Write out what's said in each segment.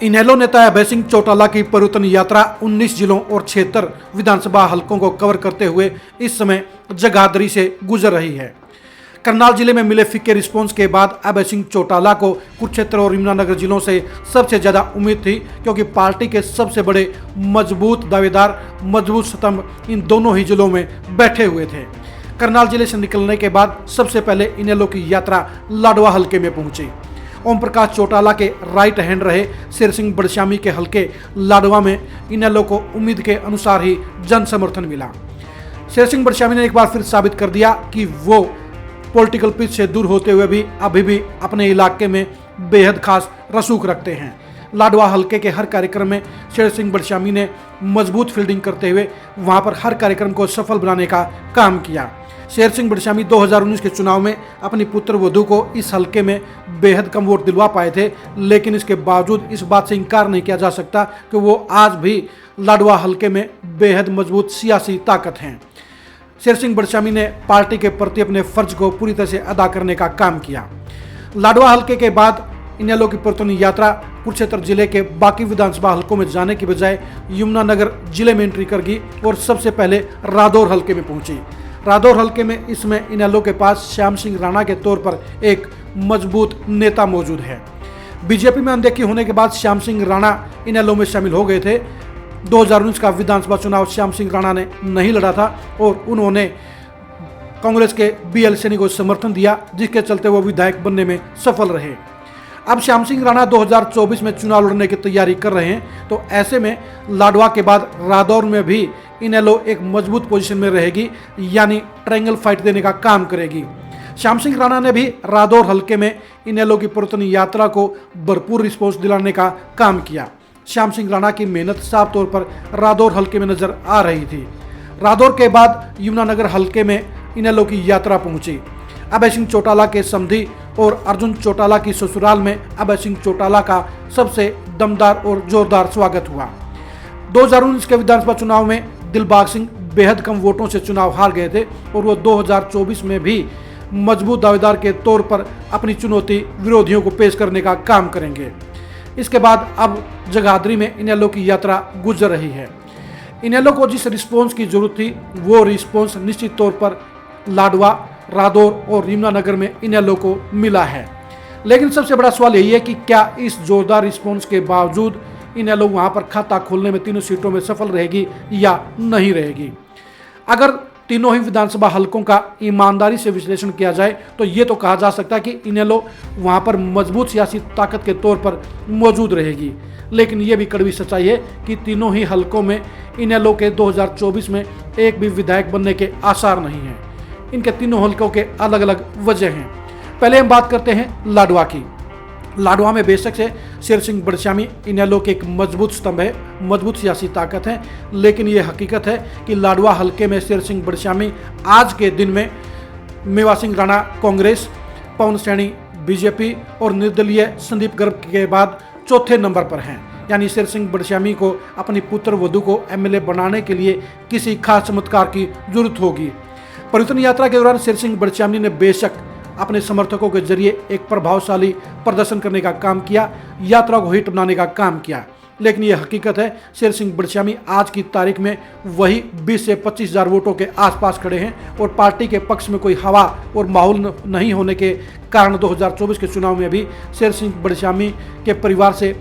इनेलो नेता अभय सिंह चौटाला की परिवर्तन यात्रा 19 जिलों और 76 विधानसभा हलकों को कवर करते हुए इस समय जगाधरी से गुजर रही है। करनाल जिले में मिले फीके रिस्पांस के बाद अभय सिंह चौटाला को कुरुक्षेत्र और यमुनानगर जिलों से सबसे ज्यादा उम्मीद थी, क्योंकि पार्टी के सबसे बड़े मजबूत दावेदार मजबूत स्तंभ इन दोनों ही जिलों में बैठे हुए थे। करनाल जिले से निकलने के बाद सबसे पहले इनेलो की यात्रा लाडवा हलके में पहुंची। ओम प्रकाश चौटाला के राइट हैंड रहे शेर सिंह बड़श्यामी के हलके लाडवा में इनेलो को उम्मीद के अनुसार ही जन समर्थन मिला। शेर सिंह बड़श्यामी ने एक बार फिर साबित कर दिया कि वो पॉलिटिकल पिच से दूर होते हुए भी अभी भी अपने इलाके में बेहद खास रसूख रखते हैं। लाडवा हलके के हर कार्यक्रम में शेर सिंह बड़श्यामी ने मजबूत फील्डिंग करते हुए वहां पर हर कार्यक्रम को सफल बनाने का काम किया। शेर सिंह बड़श्यामी 2019 के चुनाव में अपनी पुत्र वधू को इस हलके में बेहद कम वोट दिलवा पाए थे, लेकिन इसके बावजूद इस बात से इनकार नहीं किया जा सकता कि वो आज भी लाडवा हलके में बेहद मजबूत सियासी ताकत हैं। शेर सिंह बड़श्यामी ने पार्टी के प्रति अपने फर्ज को पूरी तरह से अदा करने का काम किया। लाडवा हलके के बाद इनेलो की परिवर्तन यात्रा कुरुक्षेत्र जिले के बाकी विधानसभा हलकों में जाने की बजाय यमुनानगर जिले में एंट्री कर गई और सबसे पहले रादौर हलके में पहुंची। रादौर हलके में इसमें इनेलो के पास श्याम सिंह राणा के तौर पर एक मजबूत नेता मौजूद है। बीजेपी में अनदेखी होने के बाद श्याम सिंह राणा इनेलो में शामिल हो गए थे। 2019 का विधानसभा चुनाव श्याम सिंह राणा ने नहीं लड़ा था और उन्होंने कांग्रेस के BL सैनी को समर्थन दिया, जिसके चलते वो विधायक बनने में सफल रहे। अब श्याम सिंह राणा 2024 में चुनाव लड़ने की तैयारी कर रहे हैं, तो ऐसे में लाडवा के बाद रादौर में भी इनेलो एक मजबूत पोजीशन में रहेगी, यानी ट्रायंगल फाइट देने का काम करेगी। श्याम सिंह राणा ने भी रादौर हलके में इनेलो की परिवर्तन यात्रा को भरपूर रिस्पॉन्स दिलाने का काम किया। श्याम सिंह राणा की मेहनत साफ तौर पर रादौर हलके में नजर आ रही थी। रादौर के बाद यमुनानगर हलके में इनेलो की यात्रा पहुंची। अभय सिंह चौटाला के समधी और अर्जुन चौटाला की ससुराल में अभय सिंह चौटाला का सबसे दमदार और जोरदार स्वागत हुआ। 2019 के विधानसभा चुनाव में दिलबाग सिंह बेहद कम वोटों से चुनाव हार गए थे और वो 2024 में भी मजबूत दावेदार के तौर पर अपनी चुनौती विरोधियों को पेश करने का काम करेंगे। इसके बाद अब जगाधरी में इनेलो की यात्रा गुजर रही है। इनेलो को जिस रिस्पॉन्स की जरूरत थी वो रिस्पॉन्स निश्चित तौर पर लाडवा, रादौर और यमुनानगर में इनेलो को मिला है। लेकिन सबसे बड़ा सवाल यही है कि क्या इस जोरदार रिस्पॉन्स के बावजूद इनेलो वहां पर खाता खोलने में तीनों सीटों में सफल रहेगी या नहीं रहेगी। अगर तीनों ही विधानसभा हलकों का ईमानदारी से विश्लेषण किया जाए तो ये तो कहा जा सकता है कि इनेलो वहां पर मजबूत सियासी ताकत के तौर पर मौजूद रहेगी। लेकिन ये भी कड़वी सच्चाई है कि तीनों ही हलकों में इनेलो के 2024 में एक भी विधायक बनने के आसार नहीं हैं। इनके तीनों हलकों के अलग अलग वजह हैं। पहले हम बात करते हैं लाडवा की। लाडवा में बेशक से शेर सिंह बड़श्यामी इनेलो के एक मजबूत स्तंभ है, मजबूत सियासी ताकत है, लेकिन ये हकीकत है कि लाडवा हलके में शेर सिंह बड़श्यामी आज के दिन में मेवा सिंह राणा कांग्रेस, पवन सैनी बीजेपी और निर्दलीय संदीप गर्ग के बाद चौथे नंबर पर हैं। यानी शेर सिंह बड़श्यामी को अपनी पुत्र वधू को MLA बनाने के लिए किसी खास चमत्कार की जरूरत होगी। परिवर्तन यात्रा के दौरान शेर सिंह बड़श्यामी ने बेशक अपने समर्थकों के जरिए एक प्रभावशाली प्रदर्शन करने का काम किया, यात्रा को हिट बनाने का काम किया, लेकिन यह हकीकत है शेर सिंह बड़श्यामी आज की तारीख में वही 20 से 25 हज़ार वोटों के आसपास खड़े हैं और पार्टी के पक्ष में कोई हवा और माहौल नहीं होने के कारण 2024 के चुनाव में भी शेर सिंह बड़श्यामी के परिवार से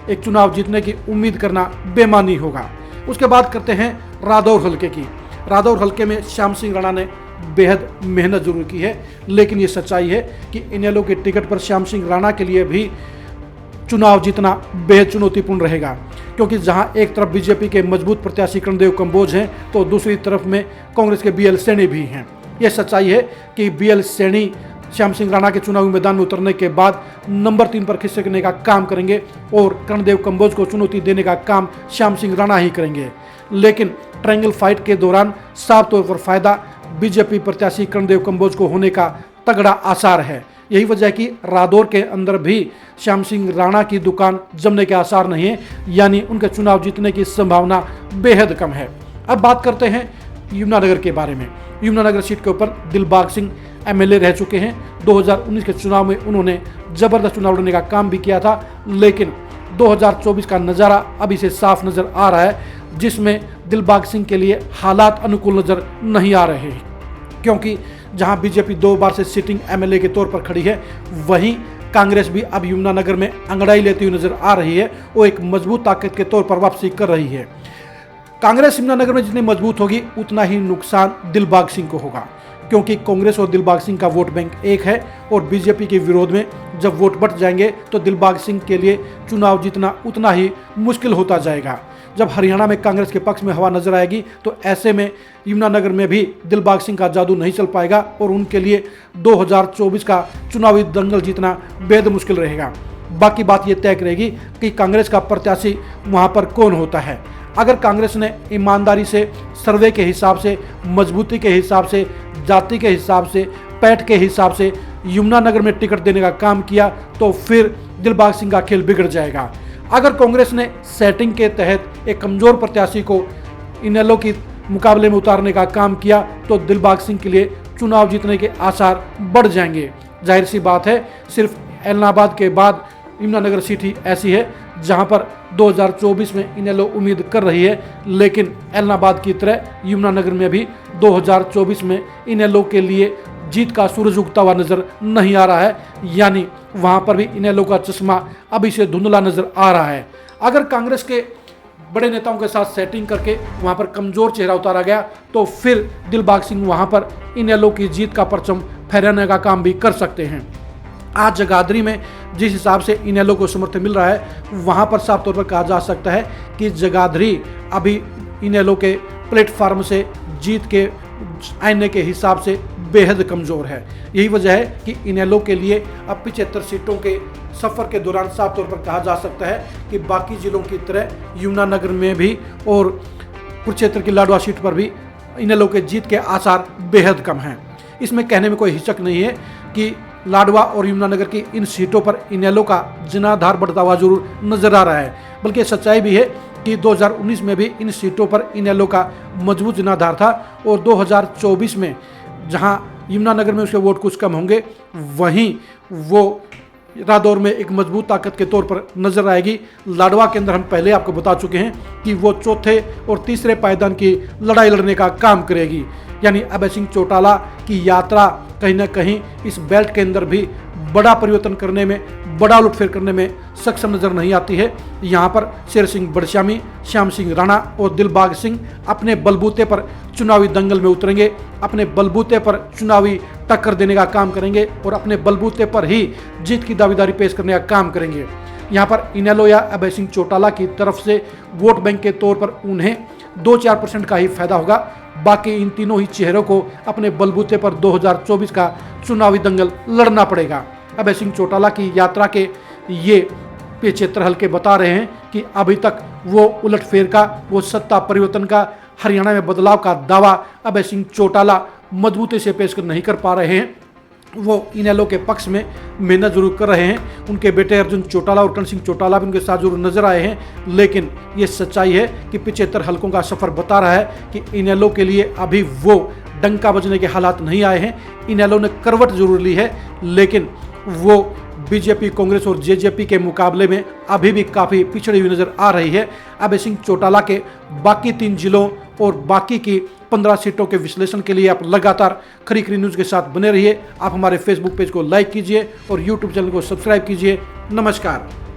एक चुनाव जीतने की उम्मीद करना बेमानी होगा। उसके बाद करते हैं रादौर हलके की। रादौर हलके में श्याम सिंह राणा ने बेहद मेहनत जरूर की है, लेकिन ये सच्चाई है कि इनेलो के टिकट पर श्याम सिंह राणा के लिए भी चुनाव जीतना बेहद चुनौतीपूर्ण रहेगा, क्योंकि जहां एक तरफ बीजेपी के मजबूत प्रत्याशी कर्णदेव कंबोज हैं तो दूसरी तरफ में कांग्रेस के BL सैनी भी हैं। यह सच्चाई है कि BL सैनी श्याम सिंह राणा के चुनावी मैदान में उतरने के बाद नंबर 3 पर खिसकने का काम करेंगे और कर्णदेव कंबोज को चुनौती देने का काम श्याम सिंह राणा ही करेंगे। लेकिन ट्रायंगल फाइट के दौरान साफ तौर पर फायदा बीजेपी प्रत्याशी कर्णदेव कंबोज को होने का तगड़ा आसार है। यही वजह है कि रादौर के अंदर भी श्याम सिंह राणा की दुकान जमने के आसार नहीं है, यानी उनके चुनाव जीतने की संभावना बेहद कम है। अब बात करते हैं यमुनानगर के बारे में। यमुनानगर सीट के ऊपर दिलबाग सिंह MLA रह चुके हैं। 2019 के चुनाव में उन्होंने जबरदस्त चुनाव लड़ने का काम भी किया था, लेकिन 2024 का नज़ारा अभी से साफ नज़र आ रहा है, जिसमें दिलबाग सिंह के लिए हालात अनुकूल नज़र नहीं आ रहे हैं, क्योंकि जहां बीजेपी 2 बार से सिटिंग एमएलए के तौर पर खड़ी है, वहीं कांग्रेस भी अब यमुनानगर में अंगड़ाई लेती हुई नजर आ रही है। वो एक मजबूत ताकत के तौर पर वापसी कर रही है। कांग्रेस यमुनानगर में जितनी मजबूत होगी उतना ही नुकसान दिलबाग सिंह को होगा, क्योंकि कांग्रेस और दिलबाग सिंह का वोट बैंक एक है और बीजेपी के विरोध में जब वोट बट जाएंगे तो दिलबाग सिंह के लिए चुनाव जीतना उतना ही मुश्किल होता जाएगा। जब हरियाणा में कांग्रेस के पक्ष में हवा नजर आएगी तो ऐसे में यमुनानगर में भी दिलबाग सिंह का जादू नहीं चल पाएगा और उनके लिए 2024 का चुनावी दंगल जीतना बेहद मुश्किल रहेगा। बाकी बात यह तय करेगी कि कांग्रेस का प्रत्याशी वहां पर कौन होता है। अगर कांग्रेस ने ईमानदारी से, सर्वे के हिसाब से, मजबूती के हिसाब से, जाति के हिसाब से, पैठ के हिसाब से यमुनानगर में टिकट देने का काम किया तो फिर दिलबाग सिंह का खेल बिगड़ जाएगा। अगर कांग्रेस ने सेटिंग के तहत एक कमजोर प्रत्याशी को इनेलो की मुकाबले में उतारने का काम किया तो दिलबाग सिंह के लिए चुनाव जीतने के आसार बढ़ जाएंगे। जाहिर सी बात है, सिर्फ एलनाबाद के बाद यमुनानगर सीट ही ऐसी है जहां पर 2024 में इनेलो उम्मीद कर रही है, लेकिन एलनाबाद की तरह यमुनानगर में भी 2024 में इनेलो के लिए जीत का सूरज उगता हुआ नजर नहीं आ रहा है, यानी वहां पर भी इनेलो का चश्मा अभी से धुंधला नजर आ रहा है। अगर कांग्रेस के बड़े नेताओं के साथ सेटिंग करके वहां पर कमजोर चेहरा उतारा गया तो फिर दिलबाग सिंह वहां पर इनेलो की जीत का परचम फहराने का काम भी कर सकते हैं। आज जगाधरी में जिस हिसाब से इनेलो को समर्थन मिल रहा है, वहां पर साफ तौर पर कहा जा सकता है कि जगाधरी अभी इनेलो के प्लेटफॉर्म से जीत के आईने के हिसाब से बेहद कमजोर है। यही वजह है कि इनेलो के लिए अब 75 सीटों के सफर के दौरान साफ तौर पर कहा जा सकता है कि बाकी जिलों की तरह यमुनानगर में भी और कुरुक्षेत्र की लाडवा सीट पर भी इनेलो के जीत के आसार बेहद कम हैं। इसमें कहने में कोई हिचक नहीं है कि लाडवा और यमुनानगर की इन सीटों पर इनेलो का जनाधार बढ़ता हुआ जरूर नजर आ रहा है, बल्कि सच्चाई भी है कि 2019 में भी इन सीटों पर इनेलो का मजबूत जनाधार था और 2024 में जहां यमुनानगर में उसके वोट कुछ कम होंगे, वहीं वो रादौर में एक मजबूत ताकत के तौर पर नजर आएगी। लाडवा के अंदर हम पहले आपको बता चुके हैं कि वो चौथे और तीसरे पायदान की लड़ाई लड़ने का काम करेगी, यानी अभय सिंह चौटाला की यात्रा कहीं ना कहीं इस बेल्ट के अंदर भी बड़ा परिवर्तन करने में, बड़ा उलटफेर करने में सक्षम नजर नहीं आती है। यहाँ पर शेर सिंह बड़श्यामी, श्याम सिंह राणा और दिलबाग सिंह अपने बलबूते पर चुनावी दंगल में उतरेंगे, अपने बलबूते पर चुनावी टक्कर देने का काम करेंगे और अपने बलबूते पर ही जीत की दावेदारी पेश करने का काम करेंगे। यहाँ पर इनेलो या अभय सिंह चौटाला की तरफ से वोट बैंक के तौर पर उन्हें 2-4% का ही फायदा होगा। बाकी इन तीनों ही चेहरों को अपने बलबूते पर 2024 का चुनावी दंगल लड़ना पड़ेगा। अभय सिंह चौटाला की यात्रा के ये पेचेतर हल्के बता रहे हैं कि अभी तक वो उलटफेर का, वो सत्ता परिवर्तन का, हरियाणा में बदलाव का दावा अभय सिंह चौटाला मजबूती से पेश नहीं कर पा रहे हैं। वो इनेलो के पक्ष में मेहनत जरूर कर रहे हैं। उनके बेटे अर्जुन चौटाला और कर्ण सिंह चौटाला भी उनके साथ जरूर नजर आए हैं, लेकिन ये सच्चाई है कि 75 हलकों का सफर बता रहा है कि इनेलो के लिए अभी वो डंका बजने के हालात नहीं आए हैं। इनेलो ने करवट जरूर ली है, लेकिन वो बीजेपी, कांग्रेस और जेजेपी के मुकाबले में अभी भी काफ़ी पिछड़ी हुई नजर आ रही है। अभय सिंह चौटाला के बाकी 3 जिलों और बाकी की 15 सीटों के विश्लेषण के लिए आप लगातार खरी खरी न्यूज़ के साथ बने रहिए। आप हमारे फेसबुक पेज को लाइक कीजिए और यूट्यूब चैनल को सब्सक्राइब कीजिए। नमस्कार।